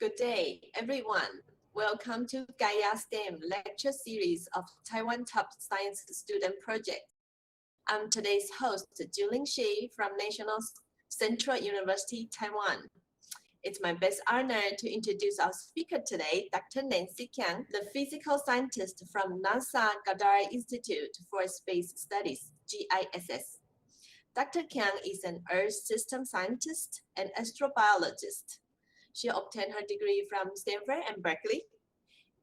Good day, everyone. Welcome to Gaia STEM lecture series of Taiwan Top Science Student Project. I'm today's host, Juling Shih from National Central University, Taiwan. It's my best honor to introduce our speaker today, Dr. Nancy Kiang, the physical scientist from NASA Goddard Institute for Space Studies, GISS. Dr. Kiang is an Earth system scientist and astrobiologist. She obtained her degree from Stanford and Berkeley.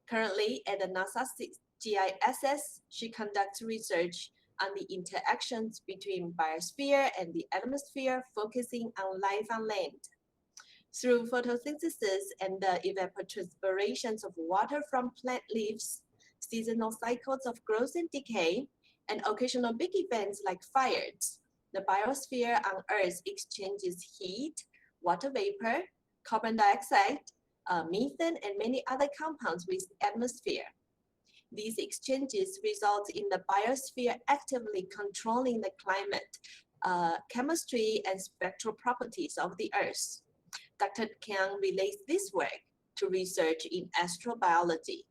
Currently at the NASA GISS, she conducts research on the interactions between biosphere and the atmosphere, focusing on life on land. Through photosynthesis and the evapotranspirations of water from plant leaves, seasonal cycles of growth and decay, and occasional big events like fires, the biosphere on Earth exchanges heat, water vapor, carbon dioxide, methane, and many other compounds with the atmosphere. These exchanges result in the biosphere actively controlling the climate, chemistry, and spectral properties of the Earth. Dr. Kiang relates this work to research in astrobiology,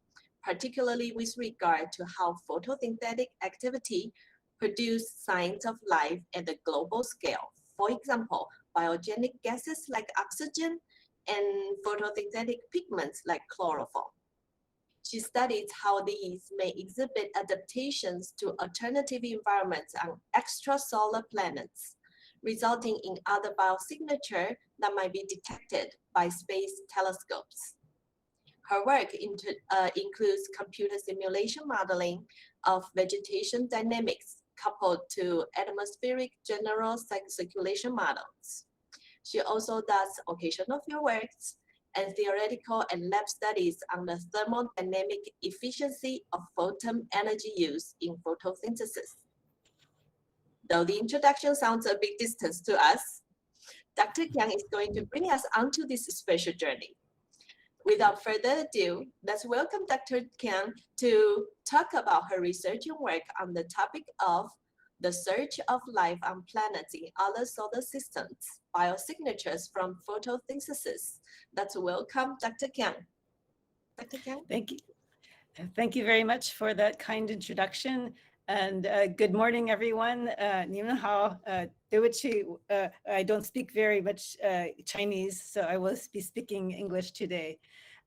particularly with regard to how photosynthetic activity produce signs of life at the global scale. For example, biogenic gases like oxygen and photosynthetic pigments like chlorophyll. She studies how these may exhibit adaptations to alternative environments on extrasolar planets, resulting in other biosignatures that might be detected by space telescopes. Her work includes computer simulation modeling of vegetation dynamics coupled to atmospheric general circulation models. She also does occasional fieldworks and theoretical and lab studies on the thermodynamic efficiency of photon energy use in photosynthesis. Though the introduction sounds a bit distant to us, Dr. Kiang is going to bring us onto this special journey. Without further ado, let's welcome Dr. Kiang to talk about her research and work on the topic of the search of life on planets in other solar systems, biosignatures from photosynthesis. Let's welcome Dr. Kiang. Dr. Kiang? Thank you. Thank you very much for that kind introduction. And good morning, everyone. 你们好. 对不起, I don't speak very much Chinese, so I will be speaking English today.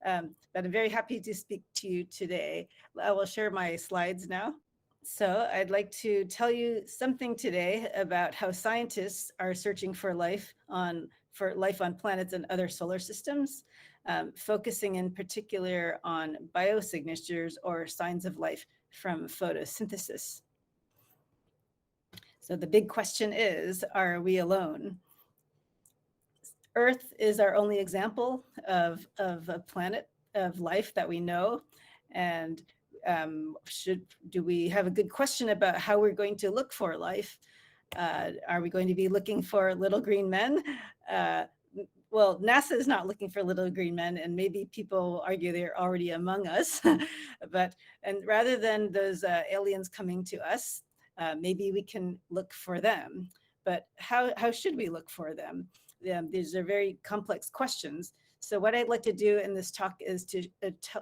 But I'm very happy to speak to you today. I will share my slides now. So I'd like to tell you something today about how scientists are searching for life on planets and other solar systems, focusing in particular on biosignatures or signs of life from photosynthesis. So the big question is, are we alone? Earth is our only example of a planet of life that we know, and do we have a good question about how we're going to look for life? Are we going to be looking for little green men? Well, NASA is not looking for little green men, and maybe people argue they're already among us. And rather than those aliens coming to us, maybe we can look for them. But how should we look for them? These are very complex questions. So what I'd like to do in this talk is to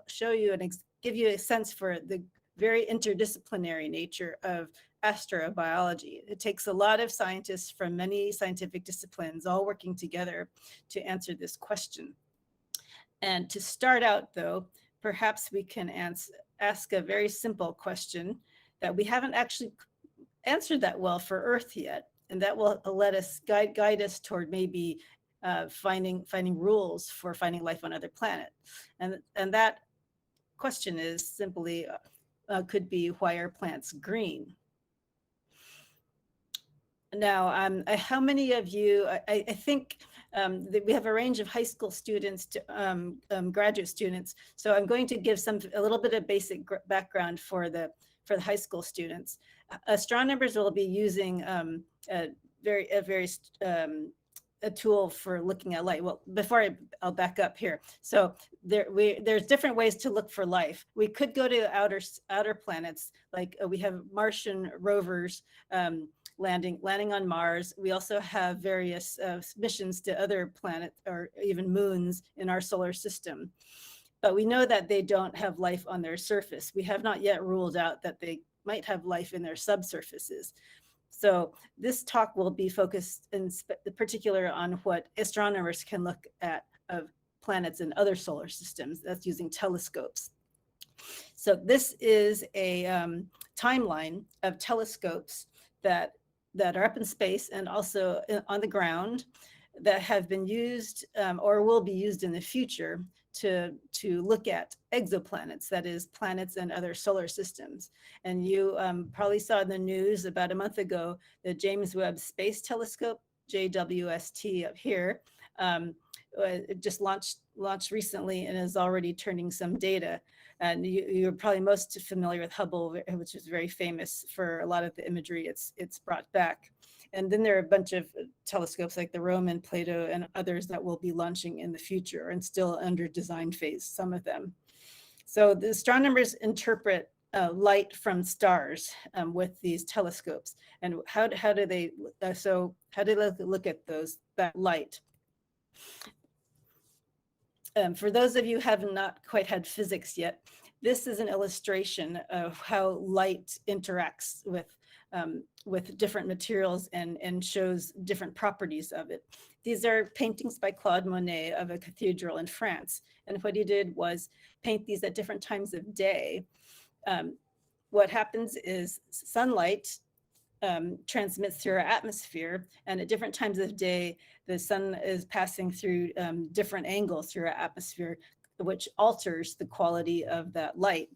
show you and give you a sense for the very interdisciplinary nature of astrobiology. It takes a lot of scientists from many scientific disciplines all working together to answer this question. And to start out, though, perhaps we can ask a very simple question that we haven't actually answered that well for Earth yet, and that will let us guide us toward maybe finding rules for finding life on other planets. And that question is simply could be, why are plants green? Now, how many of you, I think that we have a range of high school students to graduate students. So I'm going to give a little bit of basic background for the high school students. Astronomers will be using a tool for looking at light. Well, before I'll back up here. So there's different ways to look for life. We could go to outer planets, like we have Martian rovers landing on Mars. We also have various missions to other planets or even moons in our solar system. But we know that they don't have life on their surface. We have not yet ruled out that they might have life in their subsurfaces. So this talk will be focused in particular on what astronomers can look at of planets in other solar systems. That's using telescopes. So this is a timeline of telescopes that are up in space and also on the ground that have been used or will be used in the future to look at exoplanets, that is planets and other solar systems. And you probably saw in the news about a month ago, the James Webb Space Telescope, JWST up here, it just launched recently and is already turning some data. And you're probably most familiar with Hubble, which is very famous for a lot of the imagery it's brought back. And then there are a bunch of telescopes like the Roman, Plato, and others that will be launching in the future and still under design phase, some of them. So the astronomers interpret light from stars with these telescopes. And how do they look at that light? For those of you who have not quite had physics yet, this is an illustration of how light interacts with different materials and shows different properties of it. These are paintings by Claude Monet of a cathedral in France. And what he did was paint these at different times of day. What happens is sunlight transmits through our atmosphere, and at different times of day, the sun is passing through different angles through our atmosphere, which alters the quality of that light.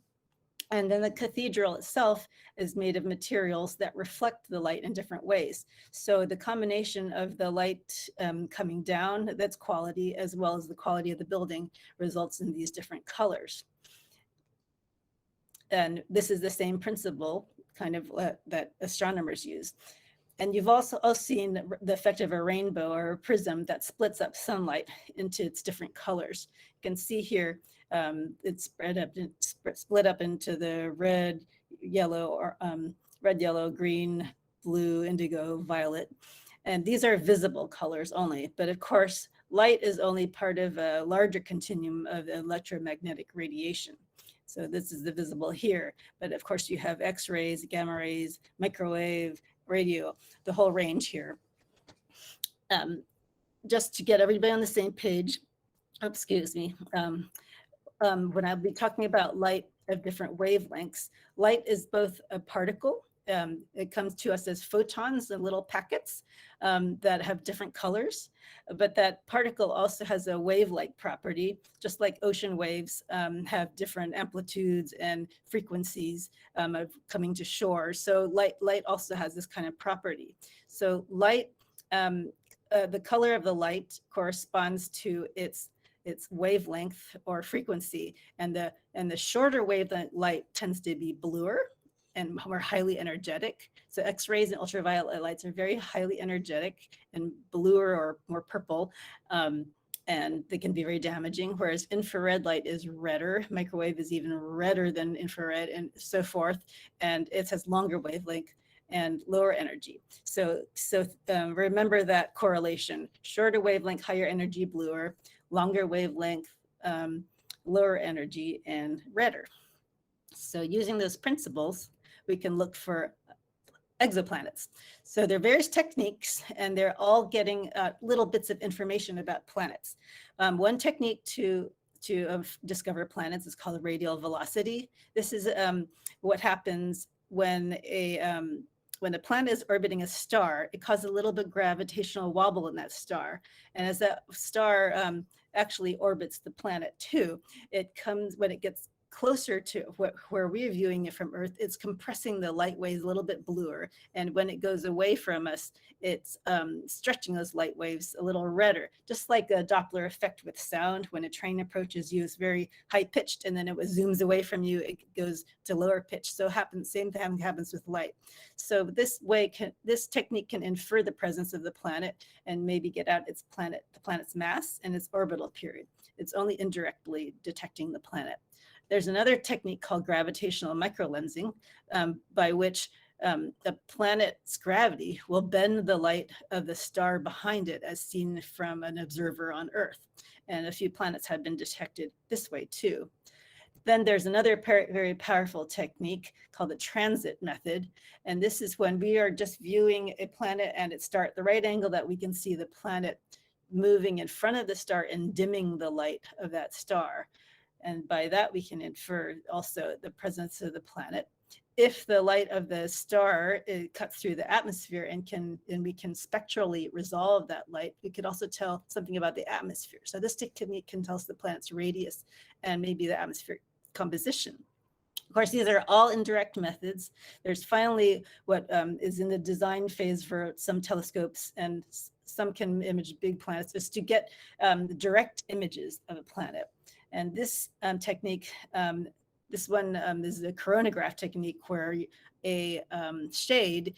And then the cathedral itself is made of materials that reflect the light in different ways. So the combination of the light coming down, that's quality, as well as the quality of the building, results in these different colors. And this is the same principle kind of that astronomers use. And you've also seen the effect of a rainbow or a prism that splits up sunlight into its different colors. You can see here, it's split up into the red, yellow, green, blue, indigo, violet. And these are visible colors only, but of course, light is only part of a larger continuum of electromagnetic radiation. So this is the visible here, but of course you have X-rays, gamma rays, microwave, radio, the whole range here. Just to get everybody on the same page, excuse me, when I'll be talking about light of different wavelengths, light is both a particle. It comes to us as photons and little packets that have different colors, but that particle also has a wave-like property, just like ocean waves have different amplitudes and frequencies of coming to shore. So light also has this kind of property. So light, the color of the light corresponds to its wavelength or frequency, and the shorter wavelength light tends to be bluer and more highly energetic. So X-rays and ultraviolet lights are very highly energetic and bluer or more purple, and they can be very damaging, whereas infrared light is redder. Microwave is even redder than infrared and so forth, and it has longer wavelength and lower energy. So remember that correlation: shorter wavelength, higher energy, bluer; longer wavelength, lower energy and redder. So using those principles, we can look for exoplanets. So there are various techniques, and they're all getting little bits of information about planets. One technique to discover planets is called radial velocity. This is what happens when a planet is orbiting a star. It causes a little bit of gravitational wobble in that star. And as that star actually orbits the planet too, when it gets closer to where we're viewing it from Earth, it's compressing the light waves a little bit bluer. And when it goes away from us, it's stretching those light waves a little redder, just like a Doppler effect with sound. When a train approaches you, it's very high pitched, and then it zooms away from you, it goes to lower pitch. So same thing happens with light. So this technique can infer the presence of the planet and maybe get out the planet's mass and its orbital period. It's only indirectly detecting the planet. There's another technique called gravitational microlensing, by which the planet's gravity will bend the light of the star behind it as seen from an observer on Earth. And a few planets have been detected this way too. Then there's another very powerful technique called the transit method. And this is when we are just viewing a planet and its star at the right angle that we can see the planet moving in front of the star and dimming the light of that star. And by that, we can infer also the presence of the planet. If the light of the star cuts through the atmosphere and we can spectrally resolve that light, we could also tell something about the atmosphere. So this technique can tell us the planet's radius and maybe the atmospheric composition. Of course, these are all indirect methods. There's finally what is in the design phase for some telescopes, and some can image big planets, is to get direct images of a planet. And this technique, this one is the coronagraph technique, where a shade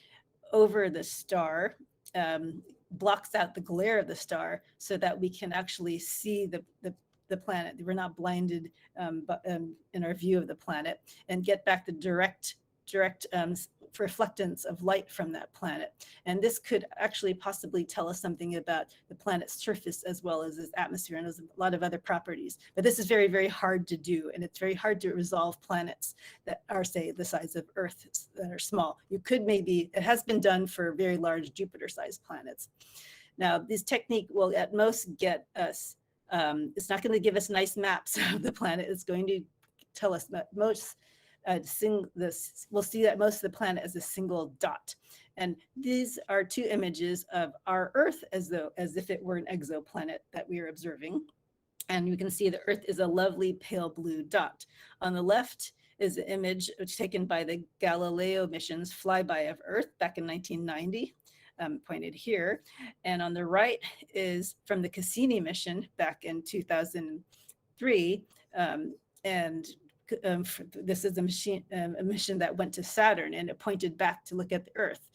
over the star blocks out the glare of the star so that we can actually see the planet. We're not blinded in our view of the planet, and get back the direct reflectance of light from that planet. And this could actually possibly tell us something about the planet's surface as well as its atmosphere, and there's a lot of other properties. But this is very, very hard to do, and it's very hard to resolve planets that are, say, the size of Earth, that are small. You could maybe, it has been done for very large Jupiter-sized planets. Now, this technique will at most get us, it's not going to give us nice maps of the planet. It's going to tell us that most we'll see that most of the planet as a single dot. And these are two images of our Earth as if it were an exoplanet that we are observing. And you can see the Earth is a lovely pale blue dot. On the left is an image taken by the Galileo mission's flyby of Earth back in 1990. Pointed here. And on the right is from the Cassini mission back in 2003. This is a mission that went to Saturn, and it pointed back to look at the Earth.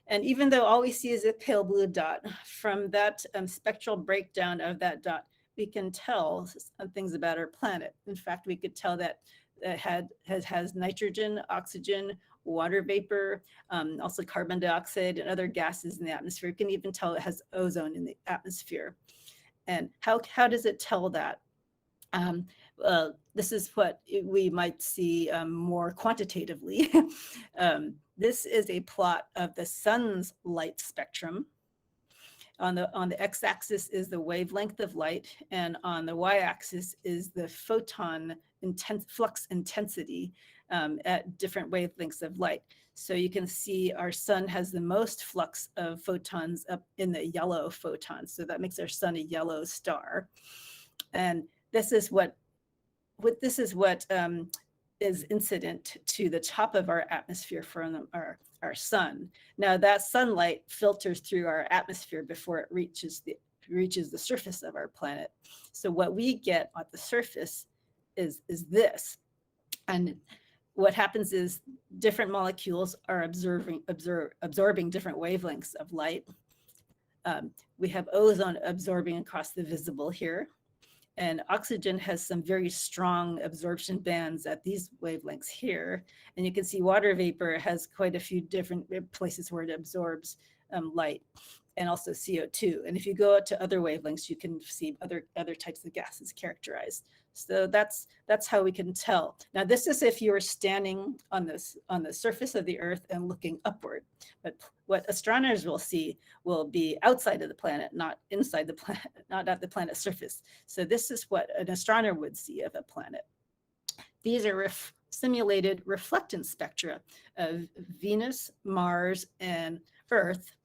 And even though all we see is a pale blue dot, from that spectral breakdown of that dot, we can tell some things about our planet. In fact, we could tell that it has nitrogen, oxygen, water vapor, also carbon dioxide and other gases in the atmosphere. You can even tell it has ozone in the atmosphere. And how does it tell that? This is what we might see more quantitatively. This is a plot of the sun's light spectrum. On the x-axis is the wavelength of light, and on the y-axis is the photon flux intensity at different wavelengths of light. So you can see our sun has the most flux of photons up in the yellow photons. So that makes our sun a yellow star. And this is what is incident to the top of our atmosphere from our sun. Now that sunlight filters through our atmosphere before it reaches the surface of our planet. So what we get at the surface is this. And what happens is different molecules are absorbing different wavelengths of light. We have ozone absorbing across the visible here. And oxygen has some very strong absorption bands at these wavelengths here. And you can see water vapor has quite a few different places where it absorbs light, and also CO2. And if you go out to other wavelengths, you can see other types of gases characterized. So that's how we can tell. Now, this is if you were standing on the surface of the Earth and looking upward. But what astronomers will see will be outside of the planet, not inside the planet, not at the planet's surface. So this is what an astronomer would see of a planet. These are simulated reflectance spectra of Venus, Mars, and Earth.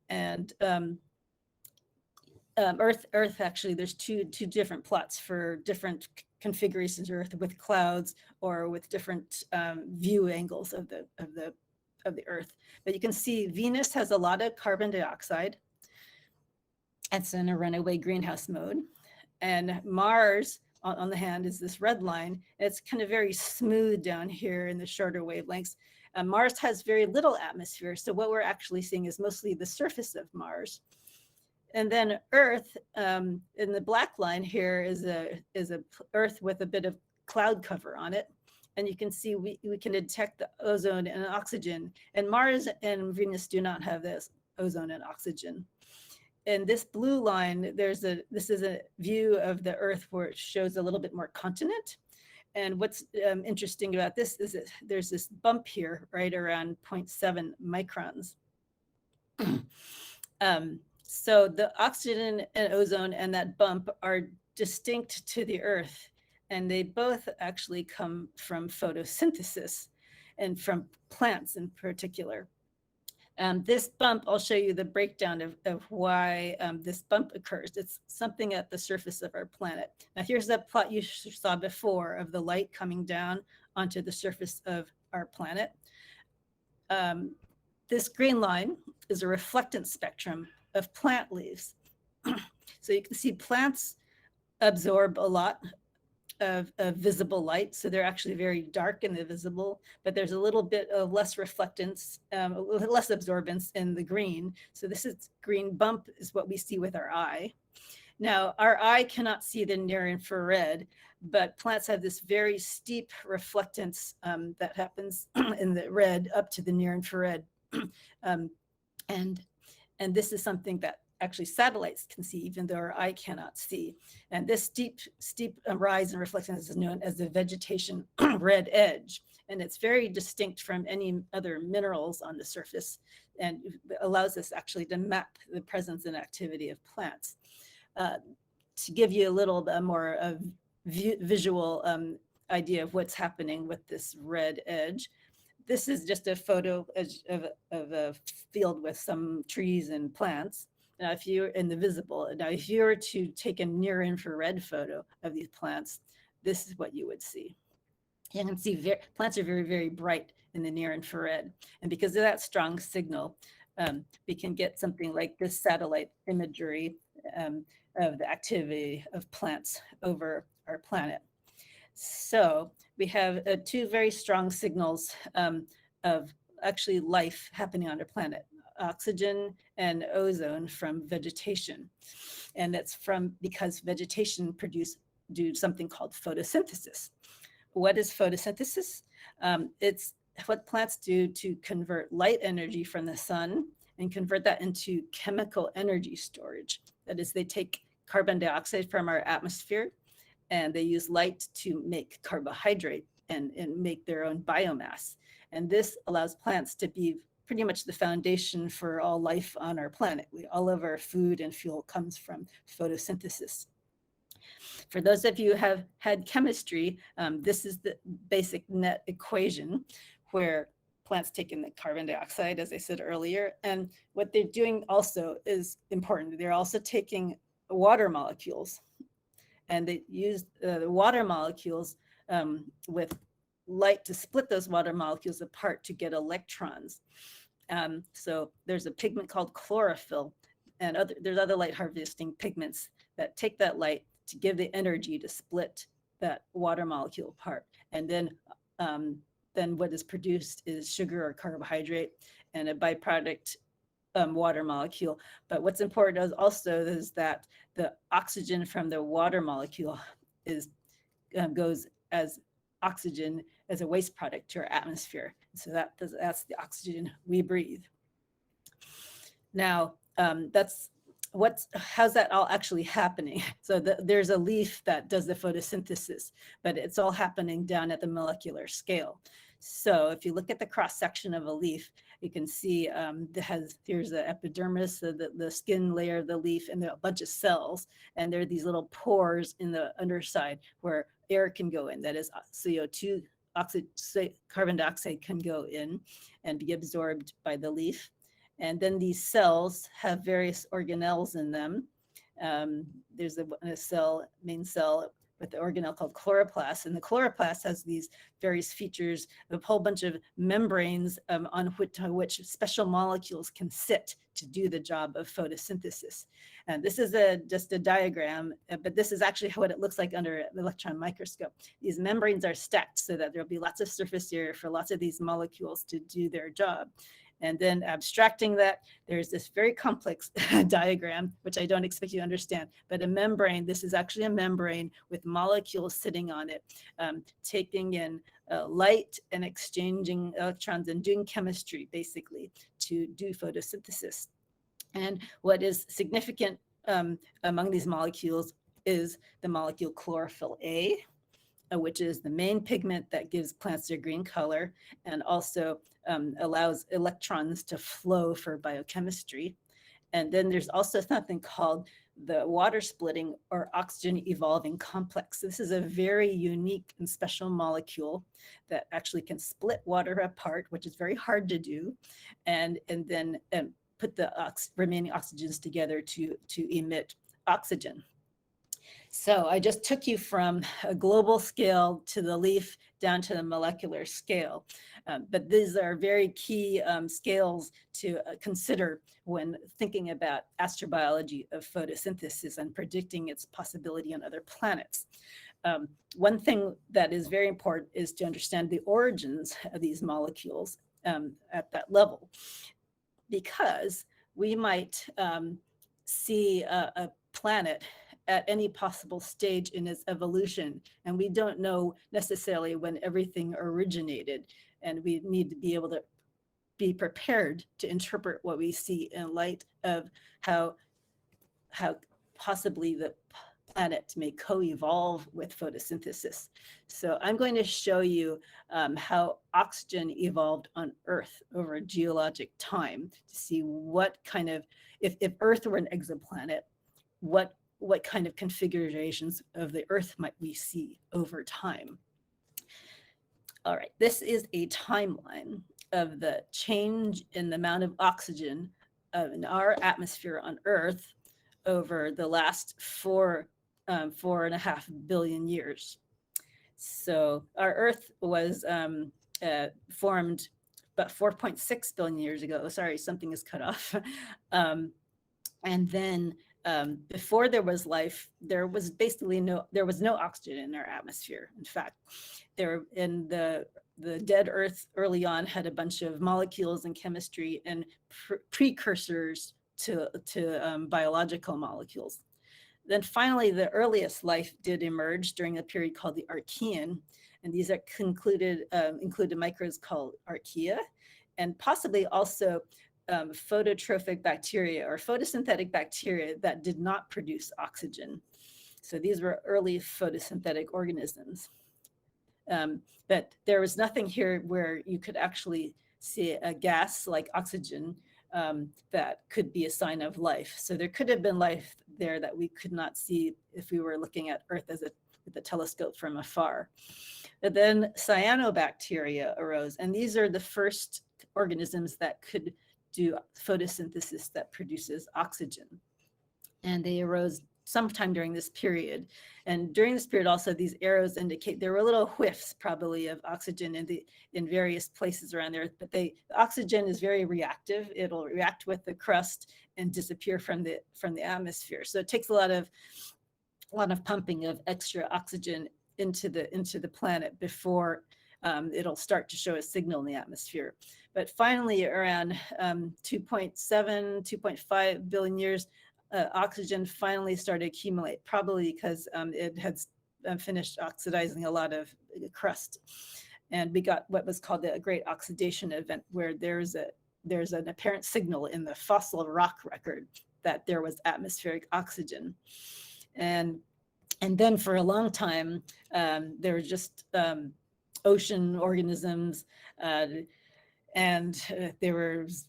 And Earth actually, there's two different plots for different configurations of Earth, with clouds or with different view angles of the Earth. But you can see Venus has a lot of carbon dioxide. It's in a runaway greenhouse mode. And Mars, on the hand, is this red line. It's kind of very smooth down here in the shorter wavelengths. Mars has very little atmosphere, so what we're actually seeing is mostly the surface of Mars. And then Earth, in the black line here, is a Earth with a bit of cloud cover on it. And you can see we can detect the ozone and oxygen. And Mars and Venus do not have this ozone and oxygen. In this blue line, this is a view of the Earth where it shows a little bit more continent. And what's interesting about this is that there's this bump here right around 0.7 microns. So the oxygen and ozone and that bump are distinct to the Earth, and they both actually come from photosynthesis and from plants in particular. This bump, I'll show you the breakdown of why this bump occurs. It's something at the surface of our planet. Now here's that plot you saw before of the light coming down onto the surface of our planet. This green line is a reflectance spectrum of plant leaves. So you can see plants absorb a lot of visible light. So they're actually very dark in the visible, but there's a little bit of less reflectance, less absorbance in the green. So this is green bump is what we see with our eye. Now, our eye cannot see the near infrared, but plants have this very steep reflectance that happens in the red up to the near infrared. And this is something that actually satellites can see, even though our eye cannot see. And this steep rise in reflectance is known as the vegetation red edge. And it's very distinct from any other minerals on the surface and allows us actually to map the presence and activity of plants. To give you a little bit more of visual idea of what's happening with this red edge, this is just a photo of a field with some trees and plants. Now, if you're in the visible, now if you were to take a near infrared photo of these plants, this is what you would see. You can see plants are very, very bright in the near infrared. And because of that strong signal, we can get something like this satellite imagery of the activity of plants over our planet. So we have two very strong signals of actually life happening on our planet: oxygen and ozone from vegetation. And that's because vegetation do something called photosynthesis. What is photosynthesis? It's what plants do to convert light energy from the sun and convert that into chemical energy storage. That is, they take carbon dioxide from our atmosphere and they use light to make carbohydrate and make their own biomass. And this allows plants to be pretty much the foundation for all life on our planet. All of our food and fuel comes from photosynthesis. For those of you who have had chemistry, this is the basic net equation where plants take in the carbon dioxide, as I said earlier. And what they're doing also is important. They're also taking water molecules, and they use the water molecules with light to split those water molecules apart to get electrons. So there's a pigment called chlorophyll, and there's other light harvesting pigments that take that light to give the energy to split that water molecule apart. And then what is produced is sugar or carbohydrate and a byproduct water molecule. But what's important is that the oxygen from the water molecule goes as oxygen as a waste product to our atmosphere. So that's the oxygen we breathe. Now, how's that all actually happening? So there's a leaf that does the photosynthesis, but it's all happening down at the molecular scale. So if you look at the cross section of a leaf, you can see here's the epidermis, the skin layer of the leaf, and there are a bunch of cells, and there are these little pores in the underside where air can go in. That is, CO2, carbon dioxide can go in and be absorbed by the leaf. And then these cells have various organelles in them. There's a main cell with the organelle called chloroplast, and the chloroplast has these various features of a whole bunch of membranes on which special molecules can sit to do the job of photosynthesis. And this is just a diagram, but this is actually what it looks like under an electron microscope. These membranes are stacked so that there'll be lots of surface area for lots of these molecules to do their job. And then abstracting that, there's this very complex diagram, which I don't expect you to understand, but a membrane, this is actually a membrane with molecules sitting on it, taking in light and exchanging electrons and doing chemistry, basically, to do photosynthesis. And what is significant among these molecules is the molecule chlorophyll A, which is the main pigment that gives plants their green color and also allows electrons to flow for biochemistry. And then there's also something called the water splitting or oxygen evolving complex. This is a very unique and special molecule that actually can split water apart, which is very hard to do, and then put the remaining oxygens together to emit oxygen. So I just took you from a global scale to the leaf down to the molecular scale. But these are very key scales to consider when thinking about astrobiology of photosynthesis and predicting its possibility on other planets. One thing that is very important is to understand the origins of these molecules at that level, because we might see a planet at any possible stage in its evolution, and we don't know necessarily when everything originated, and we need to be able to be prepared to interpret what we see in light of how possibly the planet may co-evolve with photosynthesis. So I'm going to show you how oxygen evolved on Earth over geologic time to see what kind of, if Earth were an exoplanet, what kind of configurations of the Earth might we see over time. All right, this is a timeline of the change in the amount of oxygen in our atmosphere on Earth over the last 4.5 billion years. So our Earth was formed about 4.6 billion years ago. Oh, sorry, something is cut off. And then before there was life, there was no oxygen in our atmosphere. In fact, the dead Earth early on had a bunch of molecules and chemistry and precursors to biological molecules. Then finally, the earliest life did emerge during a period called the Archean, and these are included microbes called archaea, and possibly also phototrophic bacteria or photosynthetic bacteria that did not produce oxygen. So these were early photosynthetic organisms. But there was nothing here where you could actually see a gas like oxygen that could be a sign of life. So there could have been life there that we could not see if we were looking at Earth with a telescope from afar. But then cyanobacteria arose, and these are the first organisms that could do photosynthesis that produces oxygen. And they arose sometime during this period. And during this period also, these arrows indicate there were little whiffs probably of oxygen in various places around the Earth, but the oxygen is very reactive. It'll react with the crust and disappear from the atmosphere. So it takes a lot of pumping of extra oxygen into the planet before it'll start to show a signal in the atmosphere. But finally, around 2.5 billion years, oxygen finally started to accumulate, probably because it had finished oxidizing a lot of crust. And we got what was called the Great Oxidation Event, where there's an apparent signal in the fossil rock record that there was atmospheric oxygen. And then for a long time, there were just ocean organisms, and there was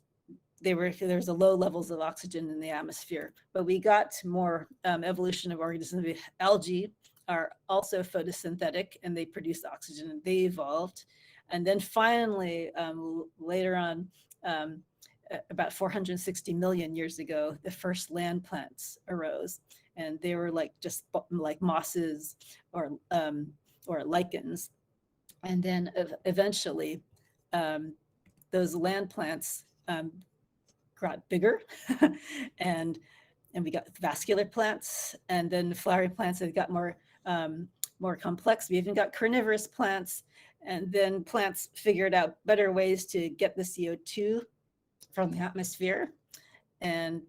a low levels of oxygen in the atmosphere. But we got more evolution of organisms. Algae are also photosynthetic, and they produce oxygen, and they evolved. And then finally, later on, about 460 million years ago, the first land plants arose, and they were just like mosses or lichens. And then eventually, those land plants got bigger, and we got vascular plants, and then flowering plants that got more complex. We even got carnivorous plants, and then plants figured out better ways to get the CO2 from the atmosphere. And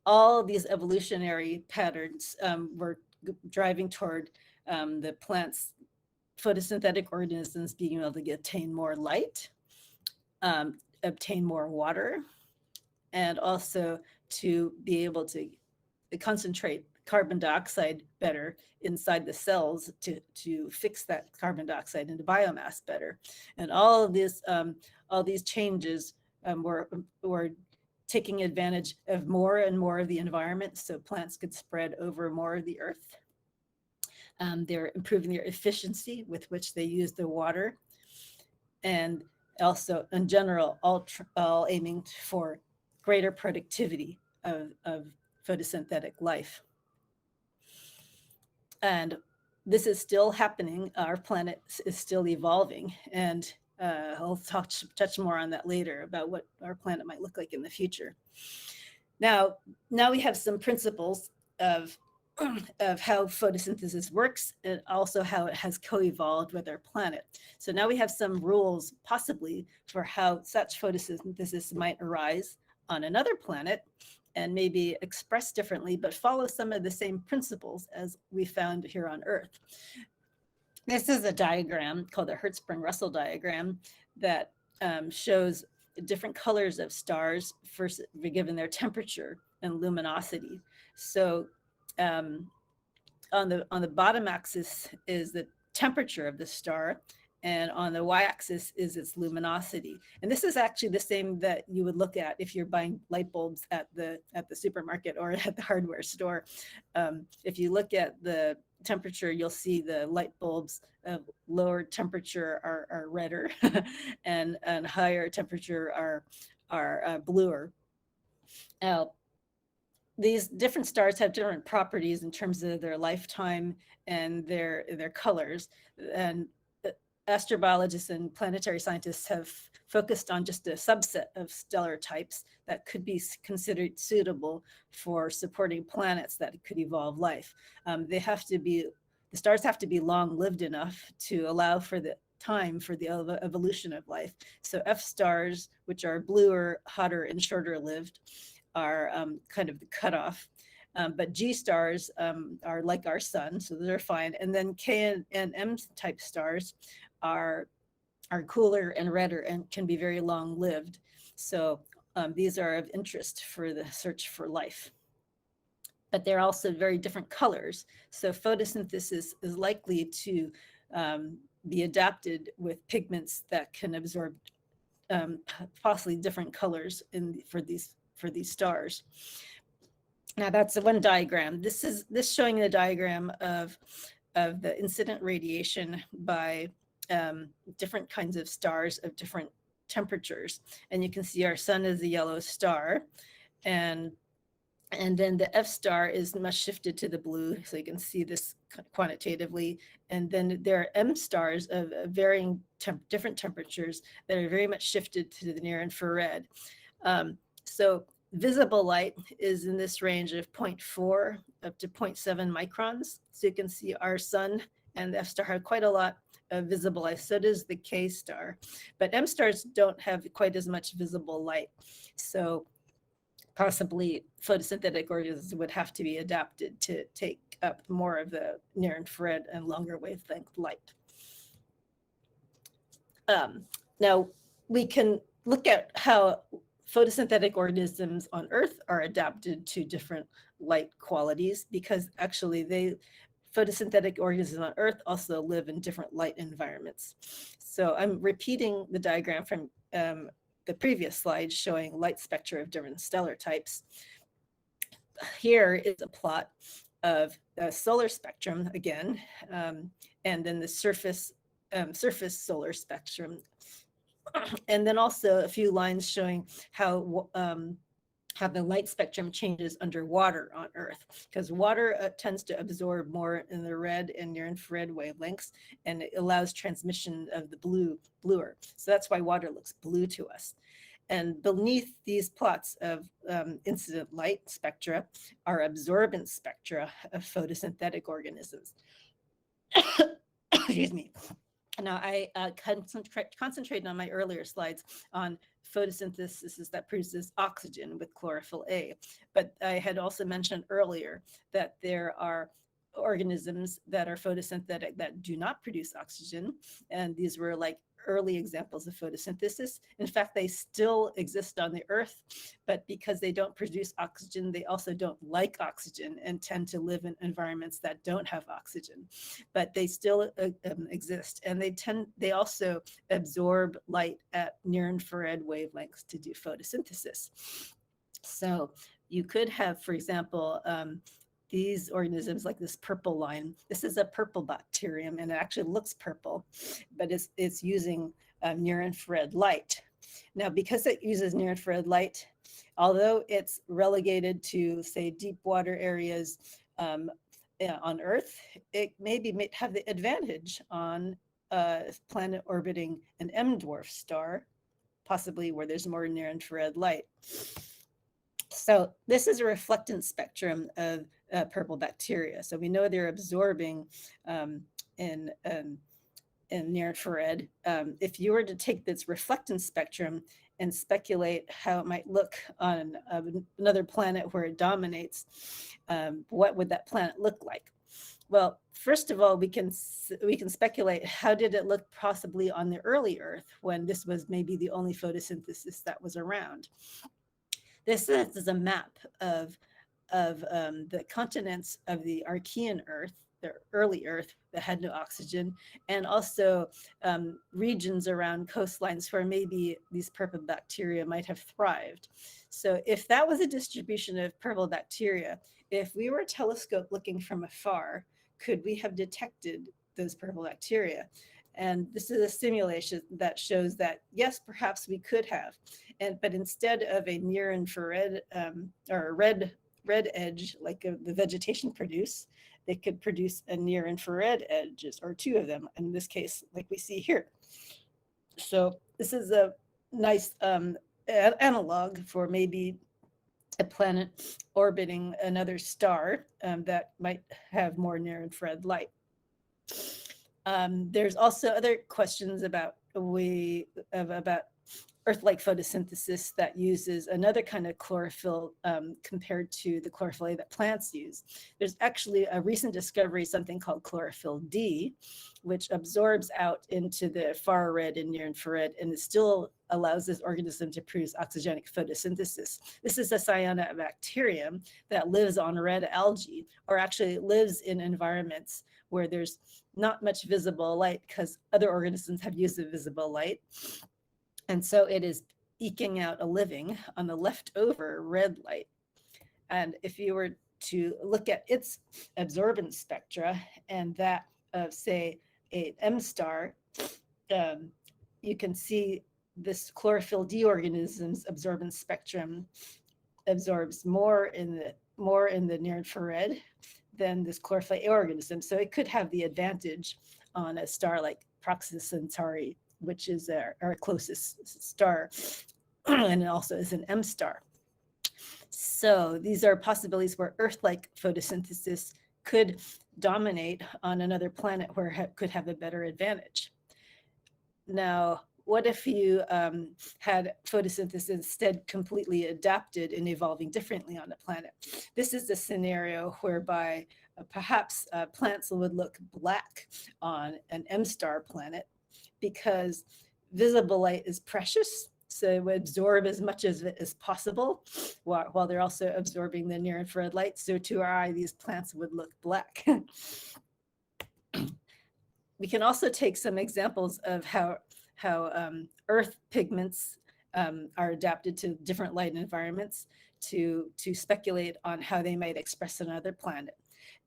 all these evolutionary patterns were driving toward the plants, photosynthetic organisms being able to attain more light, obtain more water, and also to be able to concentrate carbon dioxide better inside the cells to fix that carbon dioxide into biomass better. And all these changes were taking advantage of more and more of the environment, so plants could spread over more of the earth. They're improving their efficiency with which they use the water, and also in general, all aiming for greater productivity of photosynthetic life. And this is still happening. Our planet is still evolving, and I'll touch more on that later about what our planet might look like in the future. Now we have some principles of how photosynthesis works, and also how it has co-evolved with our planet. So now we have some rules possibly for how such photosynthesis might arise on another planet, and maybe expressed differently, but follow some of the same principles as we found here on Earth. This is a diagram called the Hertzsprung-Russell diagram that shows different colors of stars first given their temperature and luminosity. So on the bottom axis is the temperature of the star, and on the y-axis is its luminosity. And this is actually the same that you would look at if you're buying light bulbs at the supermarket or at the hardware store. If you look at the temperature, you'll see the light bulbs of lower temperature are redder, and higher temperature are bluer. Now, these different stars have different properties in terms of their lifetime and their colors. And astrobiologists and planetary scientists have focused on just a subset of stellar types that could be considered suitable for supporting planets that could evolve life. The stars have to be long-lived enough to allow for the time for the evolution of life. So F stars, which are bluer, hotter, and shorter lived, are kind of the cutoff. But G stars are like our sun, so they're fine. And then K and M type stars are cooler and redder and can be very long lived. So these are of interest for the search for life. But they're also very different colors. So photosynthesis is likely to be adapted with pigments that can absorb possibly different colors for these stars. Now that's the one diagram. This showing the diagram of the incident radiation by different kinds of stars of different temperatures. And you can see our sun is a yellow star, and then the F star is much shifted to the blue. So you can see this quantitatively. And then there are M stars of varying different temperatures that are very much shifted to the near infrared. So visible light is in this range of 0.4 up to 0.7 microns. So you can see our sun and the F star have quite a lot of visible light. So does the K star. But M stars don't have quite as much visible light. So possibly photosynthetic organisms would have to be adapted to take up more of the near infrared and longer wavelength light. Now we can look at how photosynthetic organisms on Earth are adapted to different light qualities, because actually photosynthetic organisms on Earth also live in different light environments. So I'm repeating the diagram from the previous slide showing light spectra of different stellar types. Here is a plot of the solar spectrum again, and then the surface solar spectrum. And then also a few lines showing how the light spectrum changes underwater on Earth, because water tends to absorb more in the red and near infrared wavelengths, and it allows transmission of the bluer. So that's why water looks blue to us. And beneath these plots of incident light spectra are absorbance spectra of photosynthetic organisms. Excuse me. Now, I concentrated on my earlier slides on photosynthesis that produces oxygen with chlorophyll A. But I had also mentioned earlier that there are organisms that are photosynthetic that do not produce oxygen. And these were like early examples of photosynthesis. In fact, they still exist on the Earth, but because they don't produce oxygen, they also don't like oxygen and tend to live in environments that don't have oxygen. But they still exist, and they also absorb light at near-infrared wavelengths to do photosynthesis. So you could have, for example, these organisms like this purple line. This is a purple bacterium, and it actually looks purple, but it's using near-infrared light. Now, because it uses near-infrared light, although it's relegated to, say, deep water areas on Earth, it maybe may have the advantage on a planet orbiting an M-dwarf star, possibly where there's more near-infrared light. So this is a reflectance spectrum of purple bacteria. So we know they're absorbing in near infrared. If you were to take this reflectance spectrum and speculate how it might look on another planet where it dominates, what would that planet look like? Well, first of all, we can speculate how did it look possibly on the early Earth when this was maybe the only photosynthesis that was around. This is a map of the continents of the Archean Earth, the early Earth that had no oxygen, and also regions around coastlines where maybe these purple bacteria might have thrived. So if that was a distribution of purple bacteria, if we were a telescope looking from afar, could we have detected those purple bacteria? And this is a simulation that shows that, yes, perhaps we could have. But instead of a near infrared or a red edge like the vegetation produce, they could produce a near infrared edges, or two of them, in this case, like we see here. So this is a nice analog for maybe a planet orbiting another star that might have more near infrared light. There's also other questions about Earth-like photosynthesis that uses another kind of chlorophyll compared to the chlorophyll A that plants use. There's actually a recent discovery, something called chlorophyll D, which absorbs out into the far red and near infrared, and it still allows this organism to produce oxygenic photosynthesis. This is a cyanobacterium that lives on red algae, or actually lives in environments where there's not much visible light because other organisms have used the visible light. And so it is eking out a living on the leftover red light. And if you were to look at its absorbance spectra and that of, say, an M star, you can see this chlorophyll D organism's absorbance spectrum absorbs more in the near infrared than this chlorophyll A organism. So it could have the advantage on a star like Proxima Centauri, which is our closest star, and it also is an M star. So these are possibilities where Earth-like photosynthesis could dominate on another planet where it could have a better advantage. Now, what if you had photosynthesis instead completely adapted and evolving differently on a planet? This is a scenario whereby perhaps plants would look black on an M-star planet because visible light is precious, so it would absorb as much of it as possible while they're also absorbing the near-infrared light. So to our eye, these plants would look black. We can also take some examples of how Earth pigments are adapted to different light environments to speculate on how they might express on another planet.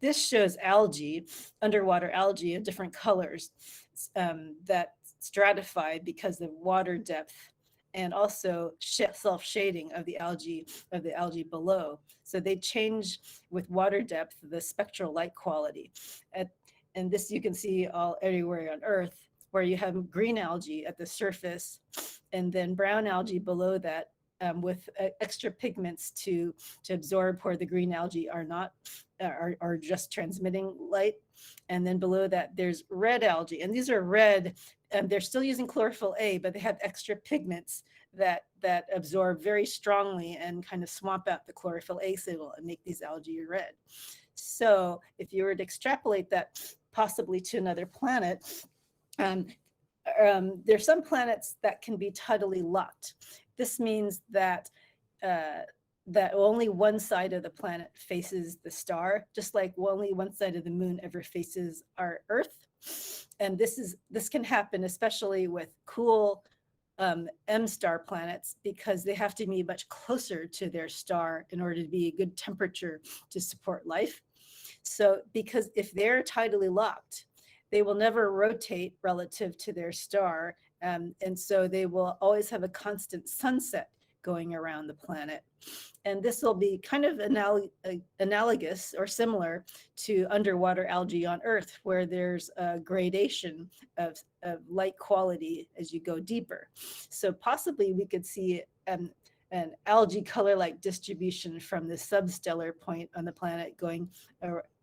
This shows algae, underwater algae of different colors that stratify because of water depth and also self-shading of the algae below. So they change with water depth, the spectral light quality. And this you can see everywhere on Earth, where you have green algae at the surface and then brown algae below that with extra pigments to absorb where the green algae are not, are just transmitting light. And then below that, there's red algae. And these are red, and they're still using chlorophyll A, but they have extra pigments that absorb very strongly and kind of swamp out the chlorophyll A signal and make these algae red. So if you were to extrapolate that possibly to another planet, there's some planets that can be tidally locked. This means that that only one side of the planet faces the star, just like only one side of the moon ever faces our Earth. And this can happen especially with cool M-star planets, because they have to be much closer to their star in order to be a good temperature to support life. So because if they're tidally locked, they will never rotate relative to their star. And so they will always have a constant sunset going around the planet. And this will be kind of analogous or similar to underwater algae on Earth, where there's a gradation of light quality as you go deeper. So possibly we could see an algae color-like distribution from the substellar point on the planet going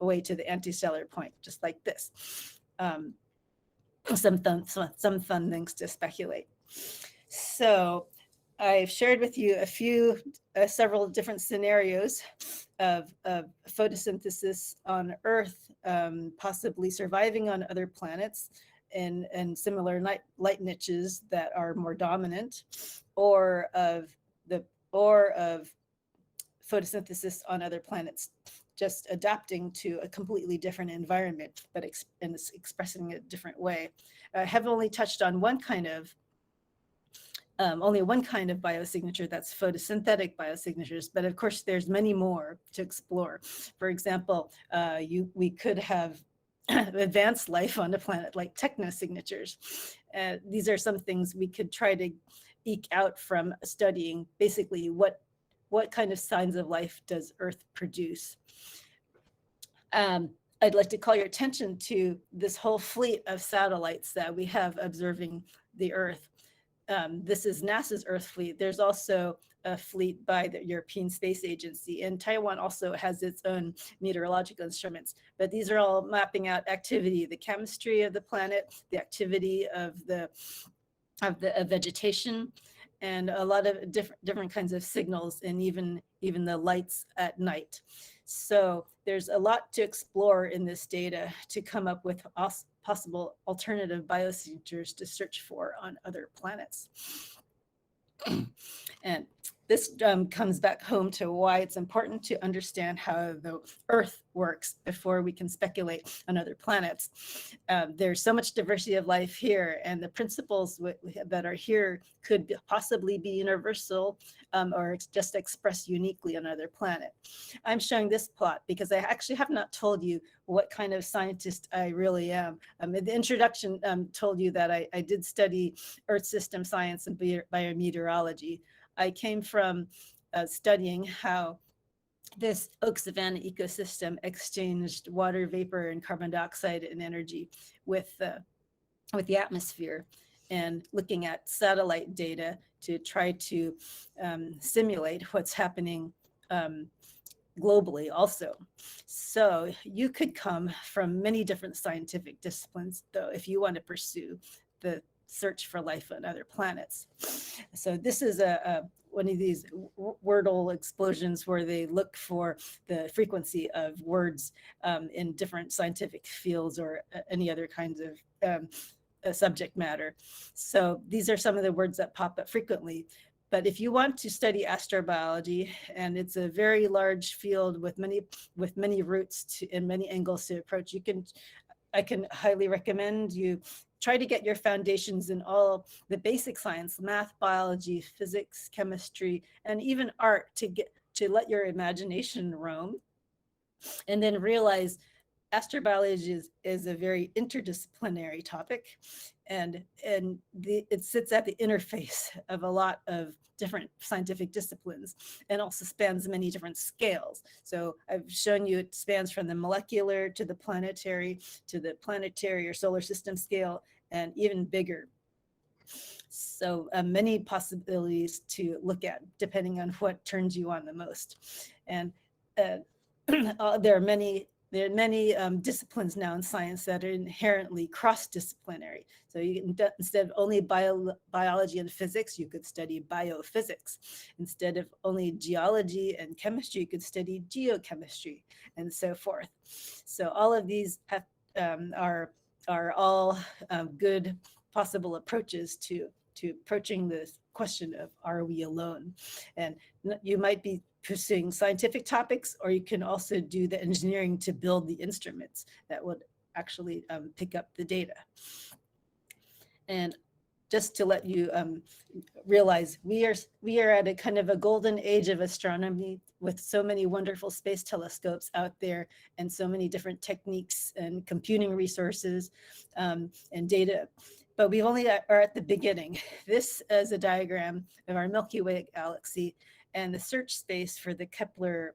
away to the antistellar point, just like this. Some fun things to speculate. So I've shared with you several different scenarios of photosynthesis on Earth, possibly surviving on other planets and similar light niches that are more dominant, or of photosynthesis on other planets, just adapting to a completely different environment, but it's expressing it a different way. I have only touched on only one kind of biosignature, that's photosynthetic biosignatures, but of course there's many more to explore. For example, we could have advanced life on a planet like technosignatures. These are some things we could try to eke out from studying basically what kind of signs of life does Earth produce. I'd like to call your attention to this whole fleet of satellites that we have observing the Earth. This is NASA's Earth fleet. There's also a fleet by the European Space Agency, and Taiwan also has its own meteorological instruments. But these are all mapping out activity, the chemistry of the planet, the activity of the vegetation, and a lot of different kinds of signals, and even the lights at night. So there's a lot to explore in this data to come up with possible alternative biosignatures to search for on other planets. And this comes back home to why it's important to understand how the Earth works before we can speculate on other planets. There's so much diversity of life here, and the principles that are here could possibly be universal or just expressed uniquely on another planet. I'm showing this plot because I actually have not told you what kind of scientist I really am. The introduction told you that I did study Earth system science and biometeorology. I came from studying how this oak savanna ecosystem exchanged water vapor and carbon dioxide and energy with the atmosphere, and looking at satellite data to try to simulate what's happening globally also. So you could come from many different scientific disciplines, though, if you want to pursue the search for life on other planets. So this is one of these wordle explosions where they look for the frequency of words in different scientific fields or any other kinds of subject matter. So these are some of the words that pop up frequently. But if you want to study astrobiology, and it's a very large field with many roots and many angles to approach, I can highly recommend you try to get your foundations in all the basic science, math, biology, physics, chemistry, and even art, to let your imagination roam, and then realize astrobiology is a very interdisciplinary topic, and it sits at the interface of a lot of different scientific disciplines, and also spans many different scales. So I've shown you it spans from the molecular to the planetary or solar system scale, and even bigger. So many possibilities to look at depending on what turns you on the most. And there are many disciplines now in science that are inherently cross-disciplinary. So you can, instead of only biology and physics, you could study biophysics. Instead of only geology and chemistry, you could study geochemistry, and so forth. So all of these have, are all good possible approaches to approaching the question of, are we alone? And you might be pursuing scientific topics, or you can also do the engineering to build the instruments that would actually pick up the data. And just to let you realize, we are at a kind of a golden age of astronomy, with so many wonderful space telescopes out there, and so many different techniques and computing resources and data. But we only are at the beginning. This is a diagram of our Milky Way galaxy and the search space for the Kepler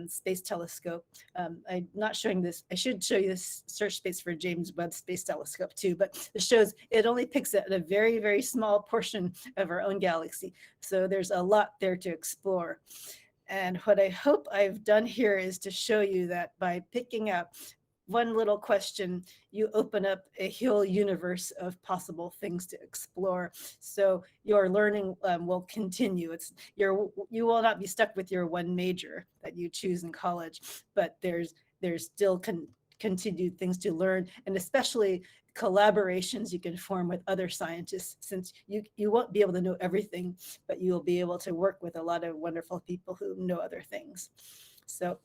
Space Telescope. I'm not showing this. I should show you this search space for James Webb Space Telescope too, but it shows it only picks at a very, very small portion of our own galaxy. So there's a lot there to explore. And what I hope I've done here is to show you that by picking out one little question, you open up a whole universe of possible things to explore. So your learning will continue. You will not be stuck with your one major that you choose in college, but there's still continued things to learn, and especially collaborations you can form with other scientists, since you won't be able to know everything, but you'll be able to work with a lot of wonderful people who know other things. So.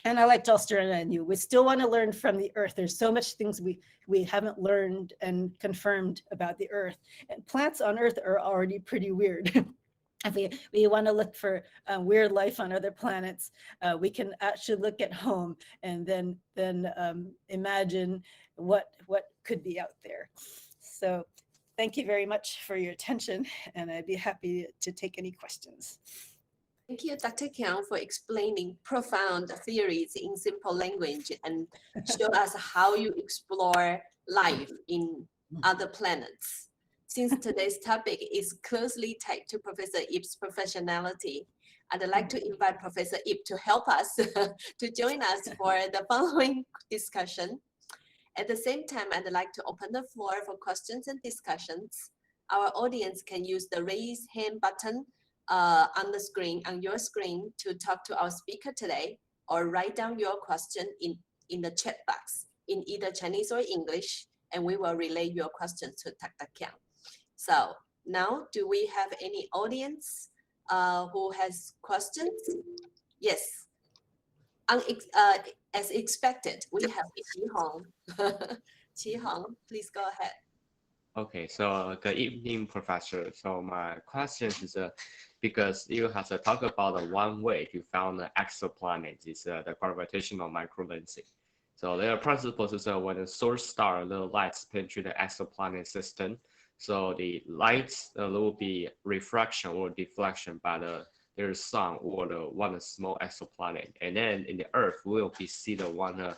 And I like to also remind you, we still want to learn from the Earth. There's so much things we haven't learned and confirmed about the Earth. And plants on Earth are already pretty weird. If we want to look for weird life on other planets, we can actually look at home and then imagine what could be out there. So thank you very much for your attention, and I'd be happy to take any questions. Thank you, Dr. Kiang, for explaining profound theories in simple language and show us how you explore life in other planets. Since today's topic is closely tied to Professor Ip's professionality, I'd like to invite Professor Ip to help us to join us for the following discussion. At the same time, I'd like to open the floor for questions and discussions. Our audience can use the raise hand button on your screen to talk to our speaker today, or write down your question in the chat box in either Chinese or English, and we will relay your questions to Dr. Kiang. So now, do we have any audience who has questions? Yes. As expected, we have Qi Hong. Qi Hong, please go ahead. Okay, so good evening, Professor. So my question is, because you have to talk about one way to found the exoplanet is the gravitational microlensing. So there are principles is when a source star, the lights penetrate the exoplanet system. So the lights will be refraction or deflection by their sun or the one small exoplanet, and then in the Earth we'll be see the one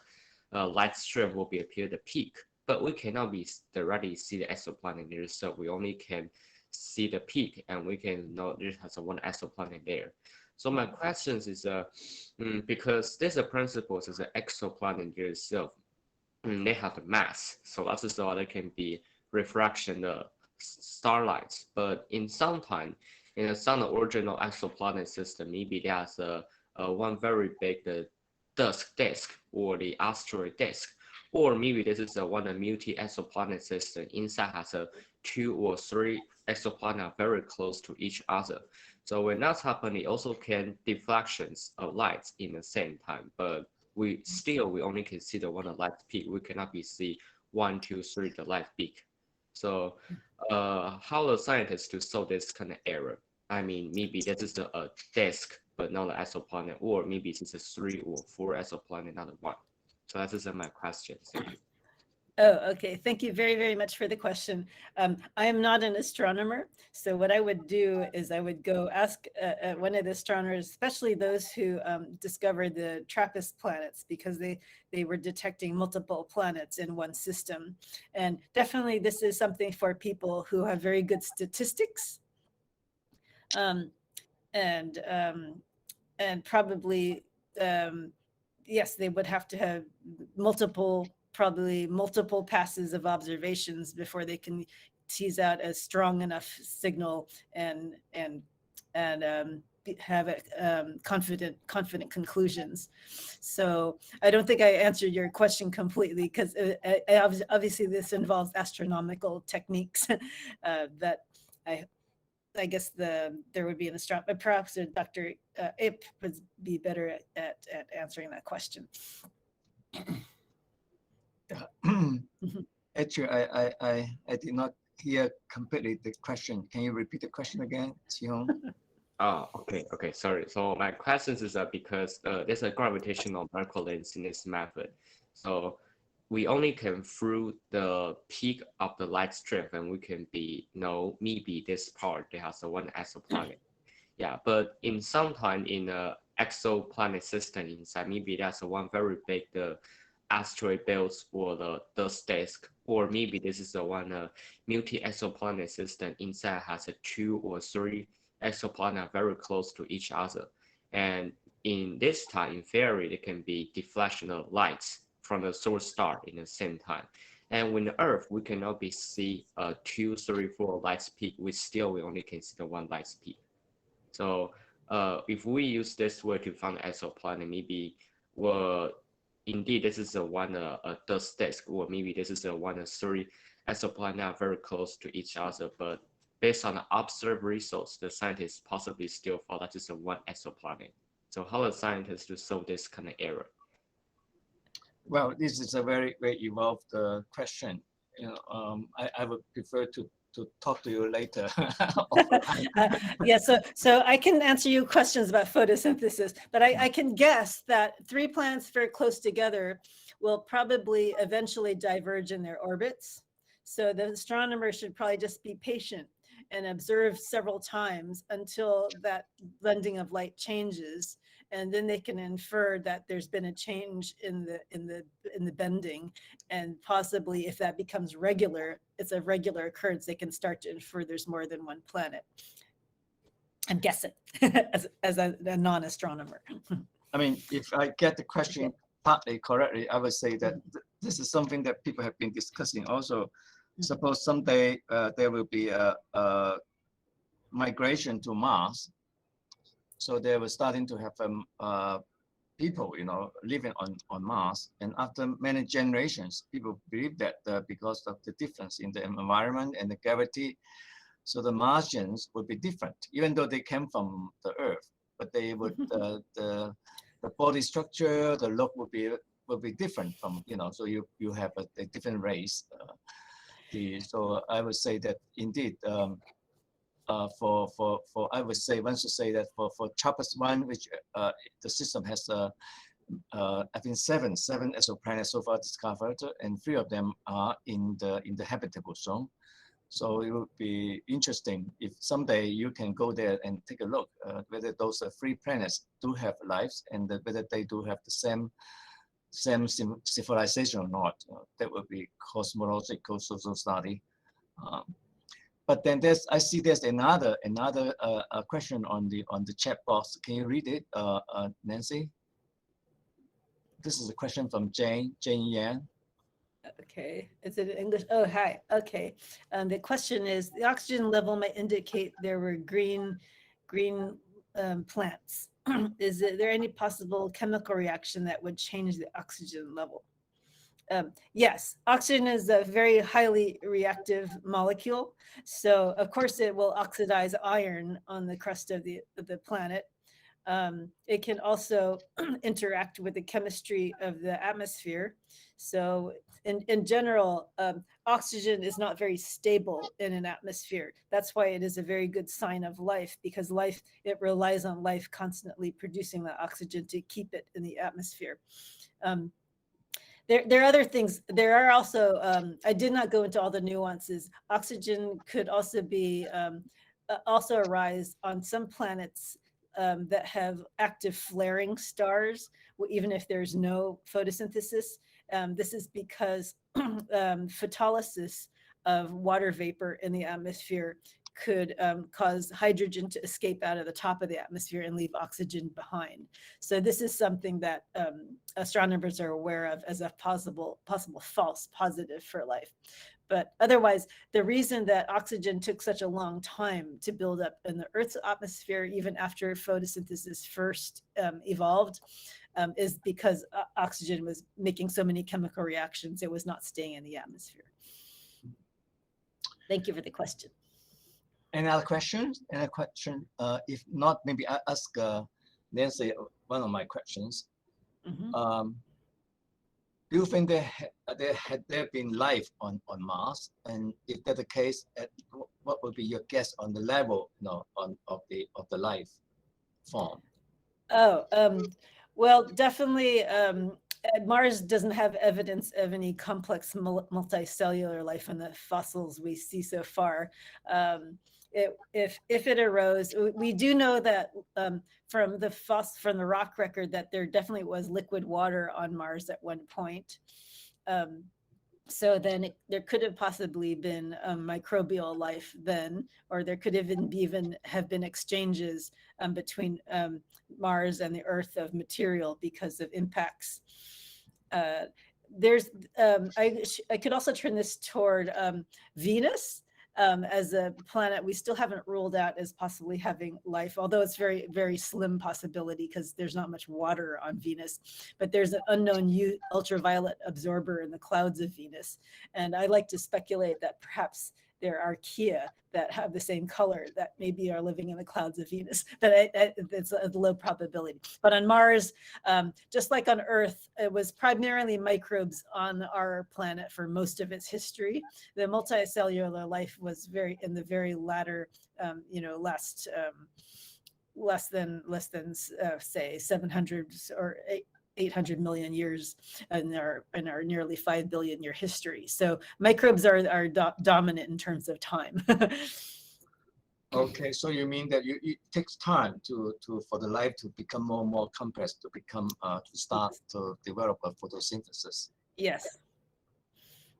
light stream will be appear the peak. But we cannot be directly see the exoplanet there, so we only can see the peak, and we can know there has one exoplanet there. So my question is, because there's a principle is the exoplanet itself, they have the mass, so that is why there can be refraction the starlight. But in some time, in some original exoplanet system, maybe there's one very big disk or the asteroid disk. Or maybe this is one multi-exoplanet system. Inside has 2 or 3 exoplanets very close to each other. So when that's happening, it also can deflections of light in the same time. But we only can see the one light peak. We cannot be see 1, 2, 3 the light peak. So how the scientists to solve this kind of error? I mean, maybe this is a disk, but not an exoplanet, or maybe it's a 3 or 4 exoplanet, not a 1. So that is my question. Thank you. Oh, okay. Thank you very, very much for the question. I am not an astronomer. So what I would do is I would go ask one of the astronomers, especially those who discovered the TRAPPIST planets, because they were detecting multiple planets in one system. And definitely this is something for people who have very good statistics. And probably, yes, they would have to have probably multiple passes of observations before they can tease out a strong enough signal and have confident conclusions. So I don't think I answered your question completely, because obviously this involves astronomical techniques that I guess there would be an astronomer, perhaps Dr. Ip would be better at answering that question. Actually, I did not hear completely the question. Can you repeat the question again, Qihong? Oh, okay, sorry. So my question is because there's a gravitational microlens in this method. So we only can through the peak of the light strength, and we can be, maybe this part there has a one exoplanet. Yeah, but in sometime in a exoplanet system inside, maybe that's a one very big asteroid belts or the dust disk, or maybe this is the one multi-exoplanet system inside has a 2 or 3 exoplanets very close to each other. And in this time, in theory, there can be deflection of lights from the source star in the same time. And when the Earth, we cannot see 2, 3, 4 light peak, we only can see the 1 light peak. So if we use this way to find exoplanet, maybe indeed this is a dust disk, or maybe this is a 3 exoplanets very close to each other. But based on the observed results, the scientists possibly still thought that is a 1 exoplanet. So how are scientists to solve this kind of error? Well, this is a very, very evolved question. I would prefer to talk to you later. Yeah, so I can answer you questions about photosynthesis, but I can guess that 3 planets very close together will probably eventually diverge in their orbits. So the astronomer should probably just be patient and observe several times until that blending of light changes, and then they can infer that there's been a change in the bending, and possibly if that becomes regular, it's a regular occurrence, they can start to infer there's more than 1 planet. I'm guessing as a non-astronomer. I mean, if I get the question partly correctly, I would say that this is something that people have been discussing also. Suppose someday there will be a migration to Mars. So they were starting to have people, living on Mars. And after many generations, people believe that because of the difference in the environment and the gravity, so the Martians would be different, even though they came from the Earth. But they would the body structure, the look would be different from, so you have a different race. So I would say that indeed, I would say one should say that for TRAPPIST-1, which the system has I think seven exoplanets so far discovered, and 3 of them are in the habitable zone. So it would be interesting if someday you can go there and take a look whether those 3 planets do have lives, and whether they do have the same civilization or not. That would be cosmological social study. But then I see there's another question on the chat box. Can you read it, Nancy? This is a question from Jane Yan. Okay, is it in English? Oh, hi. Okay, the question is: the oxygen level might indicate there were green plants. Is there any possible chemical reaction that would change the oxygen level? Yes, oxygen is a very highly reactive molecule. So of course it will oxidize iron on the crust of the planet. It can also interact with the chemistry of the atmosphere. So in general, oxygen is not very stable in an atmosphere. That's why it is a very good sign of life, because it relies on life constantly producing the oxygen to keep it in the atmosphere. There are other things. There are also, I did not go into all the nuances. Oxygen could also be, also arise on some planets that have active flaring stars, even if there's no photosynthesis. This is because photolysis of water vapor in the atmosphere could cause hydrogen to escape out of the top of the atmosphere and leave oxygen behind. So this is something that astronomers are aware of as a possible false positive for life. But otherwise, the reason that oxygen took such a long time to build up in the Earth's atmosphere, even after photosynthesis first evolved, is because oxygen was making so many chemical reactions, it was not staying in the atmosphere. Thank you for the question. Any other questions? Any question? If not, maybe I ask Nancy one of my questions. Mm-hmm. Do you think there been life on Mars? And if that's the case, what would be your guess on the level, of the life form? Oh, well, definitely. Mars doesn't have evidence of any complex multicellular life in the fossils we see so far. If it arose, we do know that from the rock record that there definitely was liquid water on Mars at one point. So then there could have possibly been microbial life then, or there could even have been exchanges between Mars and the Earth of material because of impacts. I could also turn this toward Venus. As a planet we still haven't ruled out as possibly having life, although it's very, very slim possibility because there's not much water on Venus, but there's an unknown ultraviolet absorber in the clouds of Venus. And I like to speculate that perhaps there are archaea that have the same color that maybe are living in the clouds of Venus, but it's a low probability. But on Mars, just like on Earth, it was primarily microbes on our planet for most of its history. The multicellular life was in the very latter, less than say 700 or 800 million years in our nearly 5 billion year history. So microbes are dominant in terms of time. Okay, so you mean that it takes time for the life to become more and more complex, to start to develop a photosynthesis. Yes.